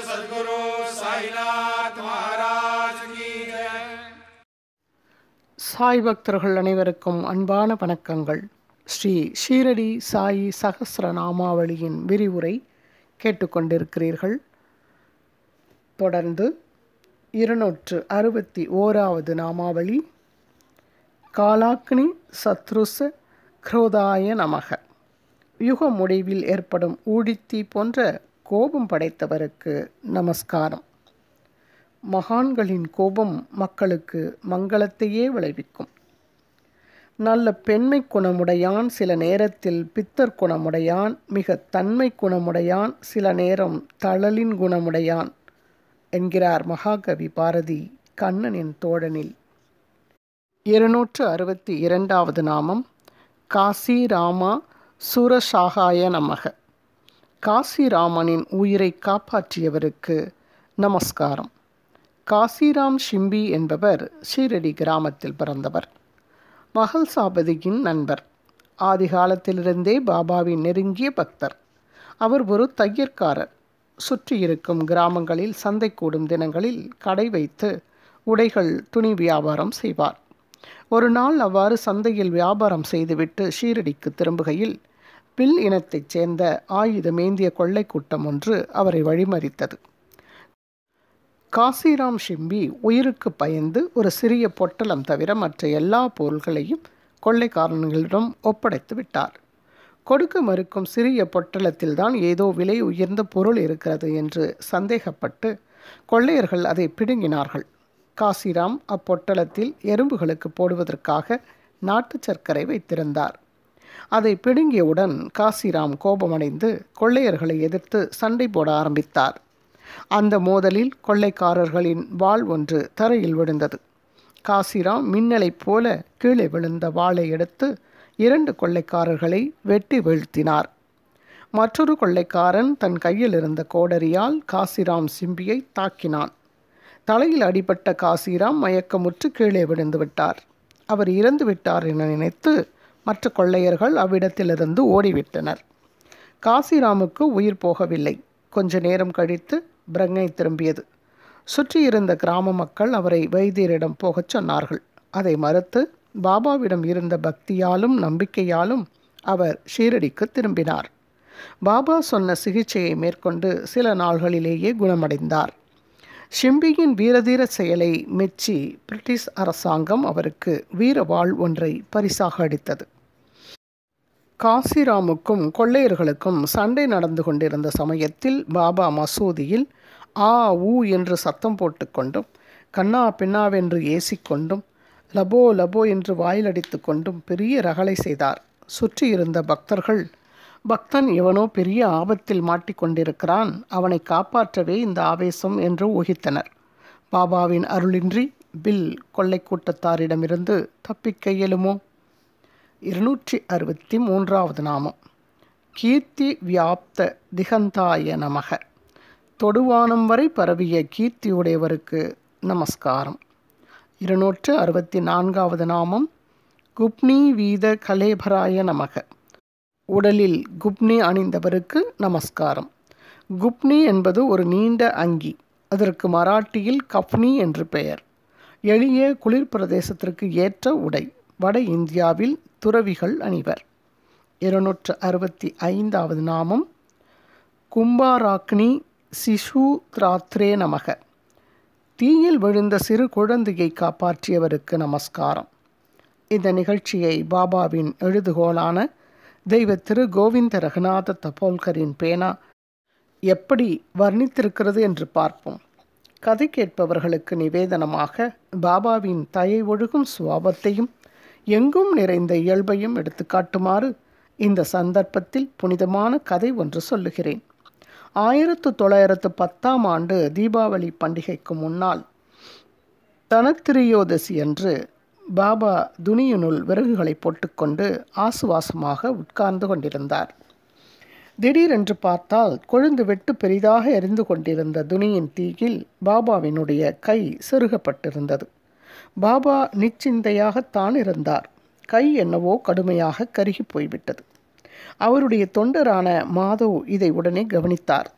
सद्गुरु साईनाथ महाराज की जय. சாய் பக்தர்கள் அனைவருக்கும் அன்பான வணக்கங்கள். ஸ்ரீ ஷீரடி சாயி சகஸ்ரநாமாவளியின் விரிவுரை கேட்டுக்கொண்டிருக்கிறீர்கள். தொடர்ந்து 261வது நாமாவளி காலாக்னி சத்ருச க்ரோதாய நமக. யுக முடிவில் ஏற்படும் ஊழித்தீ போன்ற கோபம் படைத்தவருக்கு நமஸ்காரம். மகான்களின் கோபம் மக்களுக்கு மங்களத்தையே விளைவிக்கும். நல்ல பெண்மை குணமுடையான், சில நேரத்தில் பித்தர் குணமுடையான், மிக தன்மை குணமுடையான், சில நேரம் தழலின் குணமுடையான் என்கிறார் மகாகவி பாரதி கண்ணனின் தோழனில். 262வது நாமம் காசிராமா சூரசாகாய நமக. காசிராமனின் உயிரை காப்பாற்றியவருக்கு நமஸ்காரம். காசிராம் ஷிம்பி என்பவர் ஷீரடி கிராமத்தில் பிறந்தவர். மகள்சாபதியின் நண்பர். ஆதி காலத்திலிருந்தே பாபாவின் நெருங்கிய பக்தர். அவர் ஒரு தையற்காரர். சுற்றியிருக்கும் கிராமங்களில் சந்தை கூடும் தினங்களில் கடை வைத்து உடைகள், துணி வியாபாரம் செய்வார். ஒரு நாள் அவ்வாறு சந்தையில் வியாபாரம் செய்துவிட்டு ஷீரடிக்கு திரும்புகையில் பில் இனத்தைச் சேர்ந்த ஆயுதமேந்திய கொள்ளை கூட்டம் ஒன்று அவரை வழிமறித்தது. காசிராம் ஷிம்பி உயிருக்கு பயந்து ஒரு சிறிய பொட்டலம் தவிர மற்ற எல்லா பொருள்களையும் கொள்ளைக்காரர்களிடம் ஒப்படைத்து விட்டார். கொடுக்க மறுக்கும் சிறிய பொட்டலத்தில்தான் ஏதோ விலை உயர்ந்த பொருள் இருக்கிறது என்று சந்தேகப்பட்டு கொள்ளையர்கள் அதை பிடுங்கினார்கள். காசிராம் அப்பொட்டலத்தில் எறும்புகளுக்கு போடுவதற்காக நாட்டு சர்க்கரை வைத்திருந்தார். அதை பிடுங்கியவுடன் காசிராம் கோபமடைந்து கொள்ளையர்களை எதிர்த்து சண்டை போட ஆரம்பித்தார். அந்த மோதலில் கொள்ளைக்காரர்களின் வாள் ஒன்று தரையில் விழுந்தது. காசிராம் மின்னலைப் போல கீழே விழுந்த வாளை எடுத்து 2 கொள்ளைக்காரர்களை வெட்டி வீழ்த்தினார். மற்றொரு கொள்ளைக்காரன் தன் கையில் இருந்த கோடரியால் காசிராம் ஷிம்பியை தாக்கினான். தலையில் அடிபட்ட காசிராம் மயக்கமுற்று கீழே விழுந்து விட்டார். அவர் இறந்து விட்டார் என நினைத்து மற்ற கொள்ளையர்கள் அவ்விடத்திலிருந்து ஓடிவிட்டனர். காசிராமுக்கு உயிர் போகவில்லை. கொஞ்ச நேரம் கழித்து பிரங்கை திரும்பியது. சுற்றியிருந்த கிராம மக்கள் அவரை வைத்தியரிடம் போகச் சொன்னார்கள். அதை மறுத்து பாபாவிடம் இருந்த பக்தியாலும் நம்பிக்கையாலும் அவர் ஷீரடிக்கு திரும்பினார். பாபா சொன்ன சிகிச்சையை மேற்கொண்டு சில நாள்களிலேயே குணமடைந்தார். ஷிம்பியின் வீரதீர செயலை மெச்சி பிரிட்டிஷ் அரசாங்கம் அவருக்கு வீரவாள் ஒன்றை பரிசாக அளித்தது. காசிராமுக்கும் கொள்ளையர்களுக்கும் சண்டை நடந்து கொண்டிருந்த சமயத்தில் பாபா மசூதியில் ஆ ஊ என்று சத்தம் போட்டுக்கொண்டும், கண்ணா பின்னாவென்று ஏசிக்கொண்டும், லபோ லபோ என்று வாயிலடித்து கொண்டும் பெரிய ரகளை செய்தார். சுற்றியிருந்த பக்தர்கள், பக்தன் எவனோ பெரிய ஆபத்தில் மாட்டிக்கொண்டிருக்கிறான், அவனை காப்பாற்றவே இந்த ஆவேசம் என்று ஊகித்தனர். பாபாவின் அருளின்றி பில் கொள்ளை கூட்டத்தாரிடமிருந்து தப்பிக்க இயலுமோ? 263வது நாமம் கீர்த்தி வியாப்த திகந்தாய நமக. தொடுவானம் வரை பரவிய கீர்த்தியுடையவருக்கு நமஸ்காரம். 264வது நாமம் குப்னி வீத கலேபராய நமக. உடலில் குப்னி அணிந்தவருக்கு நமஸ்காரம். குப்னி என்பது ஒரு நீண்ட அங்கி. அதற்கு மராட்டியில் கஃப்னி என்று பெயர். எளிய குளிர் பிரதேசத்திற்கு ஏற்ற உடை. வட இந்தியாவில் துறவிகள் அணிவர். 265வது நாமம் கும்பாராக்னி சிசு திராத்ரே நமக. தீயில் விழுந்த சிறு குழந்தையை காப்பாற்றியவருக்கு நமஸ்காரம். இந்த நிகழ்ச்சியை பாபாவின் எழுதுகோளான தெய்வ திரு கோவிந்த ரகுநாத தபோல்கரின் பேனா எப்படி வர்ணித்திருக்கிறது என்று பார்ப்போம். கதை கேட்பவர்களுக்கு நிவேதனமாக பாபாவின் தயை ஒழுகும் சுவாபத்தையும் எங்கும் நிறைந்த இயல்பையும் எடுத்துக்காட்டுமாறு இந்த சந்தர்ப்பத்தில் புனிதமான கதை ஒன்று சொல்லுகிறேன். 1910ஆம் ஆண்டு தீபாவளி பண்டிகைக்கு முன்னால் தனத்திரியோதசி அன்று பாபா துணியினுள் விறகுகளை போட்டுக்கொண்டு ஆசுவாசமாக உட்கார்ந்து கொண்டிருந்தார். திடீரென்று பார்த்தால் கொழுந்து வெட்டு பெரிதாக எரிந்து கொண்டிருந்த துணியின் தீயில் பாபாவினுடைய கை செருகப்பட்டிருந்தது. பாபா நிச்சிந்தையாகத்தான் இருந்தார். கை என்னவோ கடுமையாக கருகி போய்விட்டது. அவருடைய தொண்டரான மாதவ் இதை உடனே கவனித்தார்.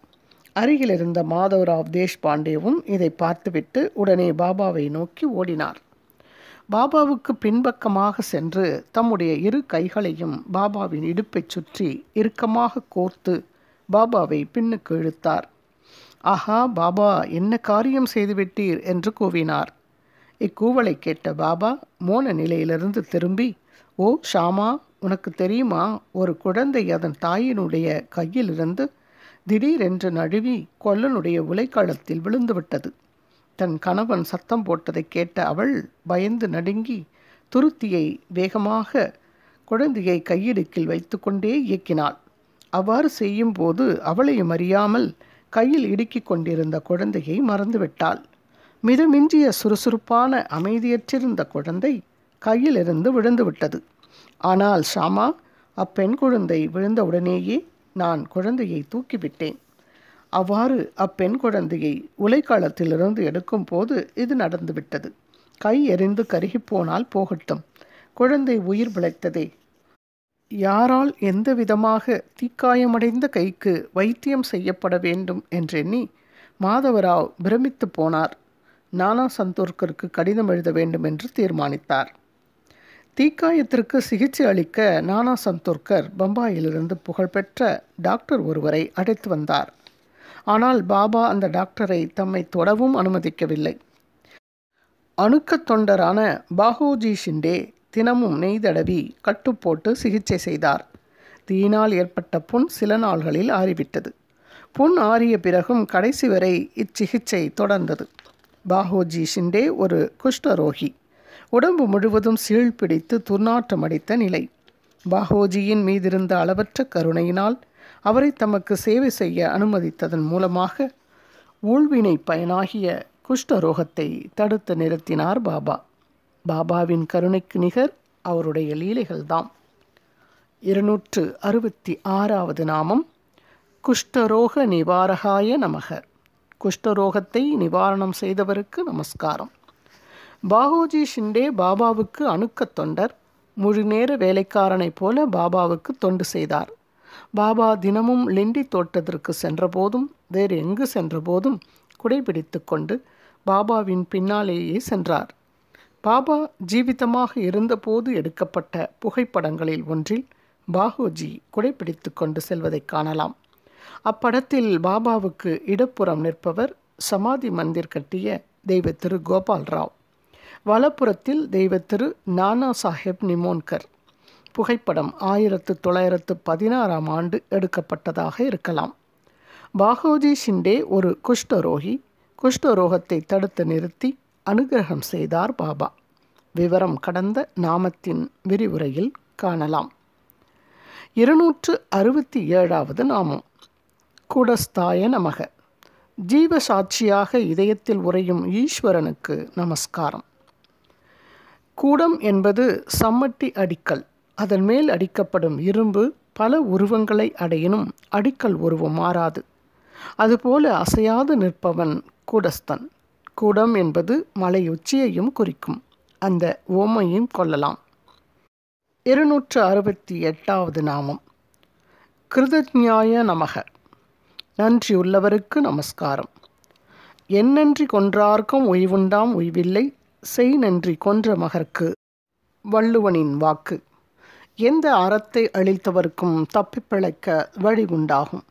அருகில் இருந்த மாதவராவ் தேஷ்பாண்டேவும் இதை பார்த்துவிட்டு உடனே பாபாவை நோக்கி ஓடினார். பாபாவுக்கு பின்பக்கமாக சென்று தம்முடைய இரு கைகளையும் பாபாவின் இடுப்பைச் சுற்றி இறுக்கமாக கோர்த்து பாபாவை பின்னுக்கு இழுத்தார். ஆஹா பாபா, என்ன காரியம் செய்துவிட்டீர் என்று கூவினார். இக்கூவலை கேட்ட பாபா மோன நிலையிலிருந்து திரும்பி, ஓ ஷாமா, உனக்கு தெரியுமா, ஒரு குழந்தை அதன் தாயினுடைய கையிலிருந்து திடீரென்று நழுவி கொல்லனுடைய உலைக்களத்தில் விழுந்துவிட்டது. தன் கணவன் சத்தம் போட்டதை கேட்ட அவள் பயந்து நடுங்கி துருத்தியை வேகமாக குழந்தையை கையிடுக்கில் வைத்து கொண்டே இயக்கினாள். அவ்வாறு செய்யும்போது அவளையும் அறியாமல் கையில் இடுக்கிக் கொண்டிருந்த குழந்தையை மறந்துவிட்டாள். மிதமிஞ்சிய சுறுசுறுப்பான அமைதியற்றிருந்த குழந்தை கையிலிருந்து விழுந்துவிட்டது. ஆனால் ஷாமா, அப்பெண் குழந்தை விழுந்தவுடனேயே நான் குழந்தையை தூக்கிவிட்டேன். அவ்வாறு அப்பெண் குழந்தையை உலைக்களத்திலிருந்து எடுக்கும் போது இது நடந்துவிட்டது. கை எரிந்து கருகிப்போனால் போகட்டும், குழந்தை உயிர் பிழைத்ததே. யாரால் எந்த விதமாக தீக்காயமடைந்த கைக்கு வைத்தியம் செய்யப்பட வேண்டும் என்றெண்ணி மாதவராவ் பிரமித்து போனார். நானா சந்தோர்கருக்கு கடிதம் எழுத வேண்டும் என்று தீர்மானித்தார். தீக்காயத்திற்கு சிகிச்சை அளிக்க நானா சந்தோர்கர் பம்பாயிலிருந்து புகழ்பெற்ற டாக்டர் ஒருவரை அழைத்து வந்தார். ஆனால் பாபா அந்த டாக்டரை தம்மை தொடவும் அனுமதிக்கவில்லை. அணுக்கத் தொண்டரான பாகோஜி ஷிண்டே தினமும் நெய்தடவி கட்டுப்போட்டு சிகிச்சை செய்தார். தீயினால் ஏற்பட்ட புண் சில நாள்களில் ஆறிவிட்டது. புண் ஆறிய பிறகும் கடைசி வரை இச்சிகிச்சை தொடர்ந்தது. பாகோஜி ஷிண்டே ஒரு குஷ்டரோகி. உடம்பு முழுவதும் சீழ் பிடித்து துர்நாற்றம் அடித்த நிலை. பாகோஜியின் மீதிருந்த அளவற்ற கருணையினால் அவரை தமக்கு சேவை செய்ய அனுமதித்ததன் மூலமாக ஊழ்வினை பயனாகிய குஷ்டரோகத்தை தடுத்து நிறுத்தினார் பாபா. பாபாவின் கருணைக்கு நிகர் அவருடைய லீலைகள்தாம். 266வது நாமம் குஷ்டரோக நிவாரகாய நமக. குஷ்டரோகத்தை நிவாரணம் செய்தவருக்கு நமஸ்காரம். பாகோஜி ஷிண்டே பாபாவுக்கு அணுக்கத் தொண்டர். முழு நேர வேலைக்காரனைப் போல பாபாவுக்கு தொண்டு செய்தார். பாபா தினமும் லிண்டி தோட்டத்திற்கு சென்றபோதும் வேறு எங்கு சென்றபோதும் குடைபிடித்து கொண்டு பாபாவின் பின்னாலேயே சென்றார். பாபா ஜீவிதமாக இருந்தபோது எடுக்கப்பட்ட புகைப்படங்களில் ஒன்றில் பாகோஜி குடைபிடித்து கொண்டு செல்வதை காணலாம். அப்படத்தில் பாபாவுக்கு இடப்புறம் நிற்பவர் சமாதி மந்திர் கட்டிய தெய்வ திரு கோபால் ராவ். வலப்புறத்தில் தெய்வ திரு நானா சாஹேப் நிமோன்கர். புகைப்படம் 1916ஆம் ஆண்டு எடுக்கப்பட்டதாக இருக்கலாம். பாகோஜி ஷிண்டே ஒரு குஷ்டரோகி. குஷ்டரோகத்தை தடுத்து நிறுத்தி அனுகிரகம் செய்தார் பாபா. விவரம் கடந்த நாமத்தின் விரிவுரையில் காணலாம். 267வது நாமம் கூடஸ்தாய நமக. ஜீவசாட்சியாக இதயத்தில் உறையும் ஈஸ்வரனுக்கு நமஸ்காரம். கூடம் என்பது சம்மட்டி அடிக்கல். அதன் மேல் அடிக்கப்படும் இரும்பு பல உருவங்களை அடையினும் அடிக்கல் உருவம் மாறாது. அதுபோல அசையாது நிற்பவன் கூடஸ்தன். கூடம் என்பது மலை உச்சியையும் குறிக்கும். அந்த ஓமையும் கொள்ளலாம். 268வது நாமம் கிருதஜ்ஞாய நமக. நன்றியுள்ளவருக்கு நமஸ்காரம். எந்நன்றி கொன்றார்க்கும் உய்வுண்டாம் உய்வில்லை, செய் நன்றி கொன்ற மகர்க்கு. வள்ளுவனின் வாக்கு. எந்த அறத்தை அழித்தவர்க்கும் தப்பி பிழைக்க வழி உண்டாகும்.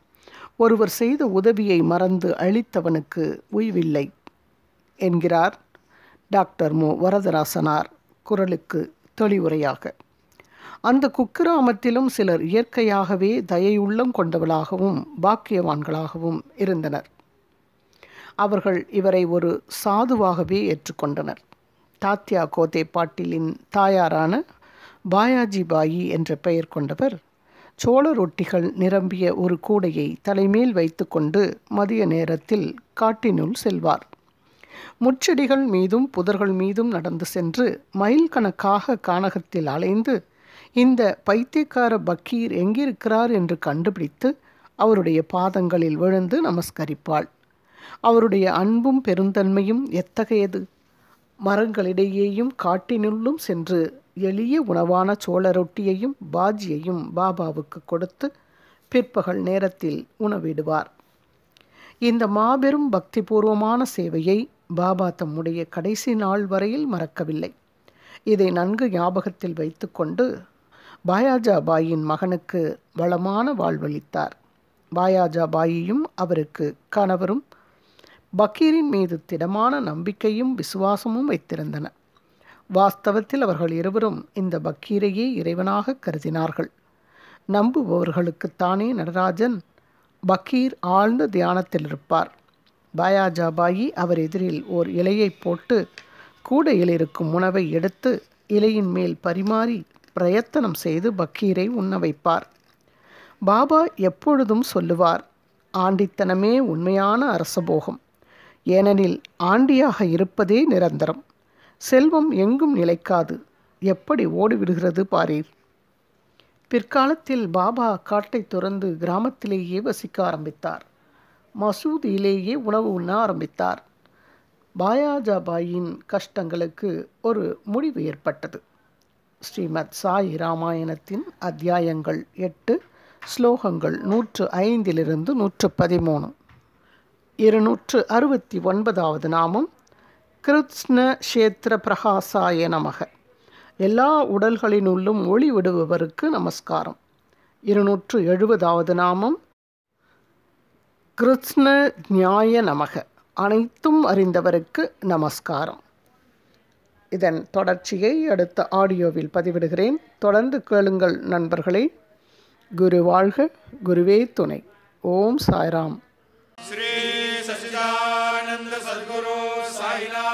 ஒருவர் செய்த உதவியை மறந்து அழித்தவனுக்கு உய்வில்லை என்கிறார் டாக்டர் மு. வரதராசனார் குரலுக்கு தெளிவுரையாக. அந்த குக்கிராமத்திலும் சிலர் இயற்கையாகவே தயையுள்ளம் கொண்டவர்களாகவும் பாக்கியவான்களாகவும் இருந்தனர். அவர்கள் இவரை ஒரு சாதுவாகவே ஏற்றுக்கொண்டனர். தாத்யா கோதே பாட்டிலின் தாயாரான பாயாஜிபாயி என்ற பெயர் கொண்டவர் சோள ரொட்டிகள் நிரம்பிய ஒரு கூடையை தலைமேல் வைத்து கொண்டு மதிய நேரத்தில் காட்டினுள் செல்வார். முச்செடிகள் மீதும் புதர்கள் மீதும் நடந்து சென்று மைல் கணக்காக கானகத்தில் அலைந்து இந்த பைத்தியக்கார பக்கீர் எங்கிருக்கிறார் என்று கண்டுபிடித்து அவருடைய பாதங்களில் விழுந்து நமஸ்கரிப்பாள். அவருடைய அன்பும் பெருந்தன்மையும் எத்தகையது! மரங்களிடையேயும் காட்டினுள்ளும் சென்று எளிய உணவான சோள ரொட்டியையும் பாஜியையும் பாபாவுக்கு கொடுத்து பிற்பகல் நேரத்தில் உணவிடுவார். இந்த மாபெரும் பக்திபூர்வமான சேவையை பாபா தம்முடைய கடைசி நாள் வரையில் மறக்கவில்லை. இதை நன்கு ஞாபகத்தில் வைத்துக்கொண்டு பாயாஜாபாயின் மகனுக்கு வளமான வாழ்வளித்தார். பாயாஜாபாயியும் அவருக்கு கணவரும் பக்கீரின் மீது திடமான நம்பிக்கையும் விசுவாசமும் வைத்திருந்தனர். வாஸ்தவத்தில் அவர்கள் இருவரும் இந்த பக்கீரையே இறைவனாக கருதினார்கள். நம்புபவர்களுக்குத்தானே நடராஜன் பக்கீர் ஆழ்ந்த தியானத்தில் இருப்பார். பாயாஜாபாயி அவர் எதிரில் ஓர் இலையை போட்டு கூடையில் இருக்கும் உணவை எடுத்து இலையின் மேல் பரிமாறி பிரயத்தனம் செய்து பக்கீரை உண்ண வைப்பார். பாபா எப்பொழுதும் சொல்லுவார், ஆண்டித்தனமே உண்மையான அரசபோகம். ஏனெனில் ஆண்டியாக இருப்பதே நிரந்தரம். செல்வம் எங்கும் நிலைக்காது, எப்படி ஓடிவிடுகிறது பாரீர். பிற்காலத்தில் பாபா காட்டை துறந்து கிராமத்திலேயே வசிக்க ஆரம்பித்தார். மசூதியிலேயே உணவு உண்ண ஆரம்பித்தார். பாயாஜாபாயின் கஷ்டங்களுக்கு ஒரு முடிவு ஏற்பட்டது. ஸ்ரீமத் சாய் ராமாயணத்தின் அத்தியாயங்கள் 8, ஸ்லோகங்கள் 105 113. 269வது நாமம் கிருஷ்ண க்ஷேத்திர பிரகாசாய நமக. எல்லா உடல்களினுள்ளும் ஒளி விடுபவருக்கு நமஸ்காரம். 270வது நாமம் கிருஷ்ண ஞாய நமக. அனைத்தும் அறிந்தவருக்கு நமஸ்காரம். இதன் தொடர்ச்சியை அடுத்த ஆடியோவில் பதிவிடுகிறேன். தொடர்ந்து கேளுங்கள் நண்பர்களே. குரு வாழ்க, குருவே துணை. ஓம் சாய்ராம். श्री सच्चिदानंद सद्गुरु साईनाथ